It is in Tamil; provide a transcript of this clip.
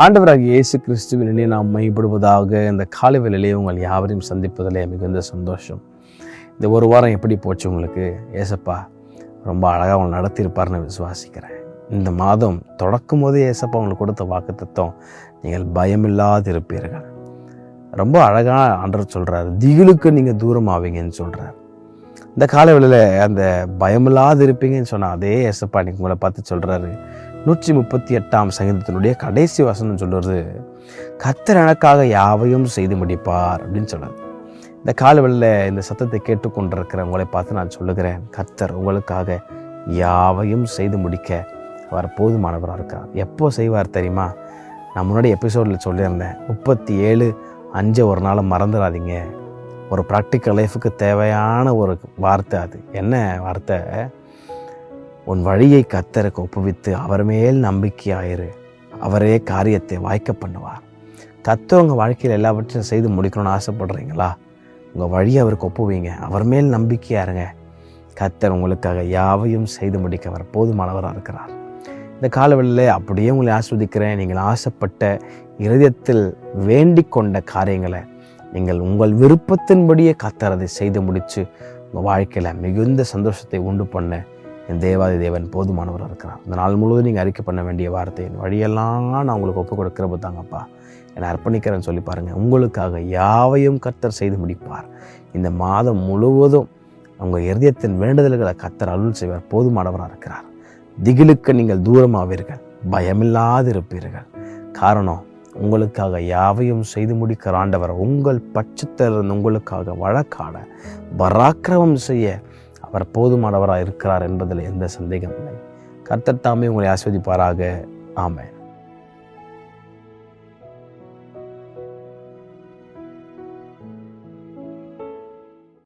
ஆண்டவராகிய இயேசு கிறிஸ்துவின் இணைய நாம் மைப்படுவதாக இந்த காலை வேளையிலே உங்கள் யாவரையும் சந்திப்பதிலே மிகுந்த சந்தோஷம். இந்த ஒரு வாரம் எப்படி போச்சு உங்களுக்கு? ஏசப்பா ரொம்ப அழகாக அவங்களை நடத்தியிருப்பார்னு விசுவாசிக்கிறேன். இந்த மாதம் தொடக்கும் போதே ஏசப்பா உங்களுக்கு கொடுத்த வாக்குத்தத்தம், நீங்கள் பயமில்லாது இருப்பீர்கள். ரொம்ப அழகாக ஆண்டவர் சொல்கிறார், திகிலுக்கு நீங்கள் தூரம் ஆவீங்கன்னு சொல்கிறார். இந்த காலை வேளையில் அந்த பயமில்லாது இருப்பீங்கன்னு சொன்னால் அதே ஏசப்பா நீங்கள் உங்களை பார்த்து சொல்கிறாரு. 138ஆம் சங்கீதத்தினுடைய கடைசி வசனம் சொல்கிறது, கர்த்தர் எனக்காக யாவையும் செய்து முடிப்பார் அப்படின்னு சொல்றாரு. இந்த காலவெளியில் இந்த சத்தத்தை கேட்டுக்கொண்டிருக்கிற உங்களை பார்த்து நான் சொல்லுகிறேன், கர்த்தர் உங்களுக்காக யாவையும் செய்து முடிக்க அவர் போதுமானவராக இருக்கார். எப்போ செய்வார் தெரியுமா? நான் முன்னாடி எபிசோடில் சொல்லியிருந்தேன், 37:5 ஒரு நாளை மறந்துடாதீங்க. ஒரு ப்ராக்டிக்கல் லைஃபுக்கு தேவையான ஒரு வார்த்தை. அது என்ன வார்த்தை? உன் வழியை கர்த்தருக்கு ஒப்புவித்து அவர் மேல் நம்பிக்கையாயிரு, அவரே காரியத்தை வாய்க்க பண்ணுவார். கர்த்தர் உங்கள் வாழ்க்கையில் எல்லாவற்றையும் செய்து முடிக்கணும்னு ஆசைப்படுறீங்களா? உங்கள் வழியை அவருக்கு ஒப்புவீங்க, அவர் மேல் நம்பிக்கையாருங்க. கர்த்தர் உங்களுக்காக யாவையும் செய்து முடிக்க அவர் போதுமானவராக இருக்கிறார். இந்த காலவெளியில் அப்படியே உங்களை ஆஸ்வதிக்கிறேன். நீங்கள் ஆசைப்பட்ட இருதயத்தில் வேண்டிக் கொண்ட காரியங்களை நீங்கள் உங்கள் விருப்பத்தின்படியே கர்த்தர் அதை செய்து முடித்து உங்கள் வாழ்க்கையில் மிகுந்த சந்தோஷத்தை உண்டு பண்ண என் தேவாதி தேவன் போதுமானவராக இருக்கிறார். இந்த நாள் முழுவதும் நீங்கள் அறிக்கை பண்ண வேண்டிய வார்த்தை, என் வழியெல்லாம் நான் உங்களுக்கு ஒப்புக் கொடுக்கிறப்ப தாங்கப்பா என்னை அர்ப்பணிக்கிறேன்னு சொல்லி பாருங்கள். உங்களுக்காக யாவையும் கர்த்தர் செய்து முடிப்பார். இந்த மாதம் முழுவதும் உங்கள் இருதயத்தின் வேண்டுதல்களை கர்த்தர் அருள் செய்வார். போதுமானவராக இருக்கிறார். திகிலுக்கு நீங்கள் தூரமாவீர்கள், பயமில்லாது இருப்பீர்கள். காரணம், உங்களுக்காக யாவையும் செய்து முடிக்கிற ஆண்டவர் உங்கள் பட்சத்திலிருந்து உங்களுக்காக வழக்காட பராக்கிரமம் செய்ய அவர் போதுமானவராக இருக்கிறார் என்பதில் எந்த சந்தேகம் இல்லை. கர்த்தர் தாமே உங்களை ஆஸ்வதிப்பாராக. ஆமென்.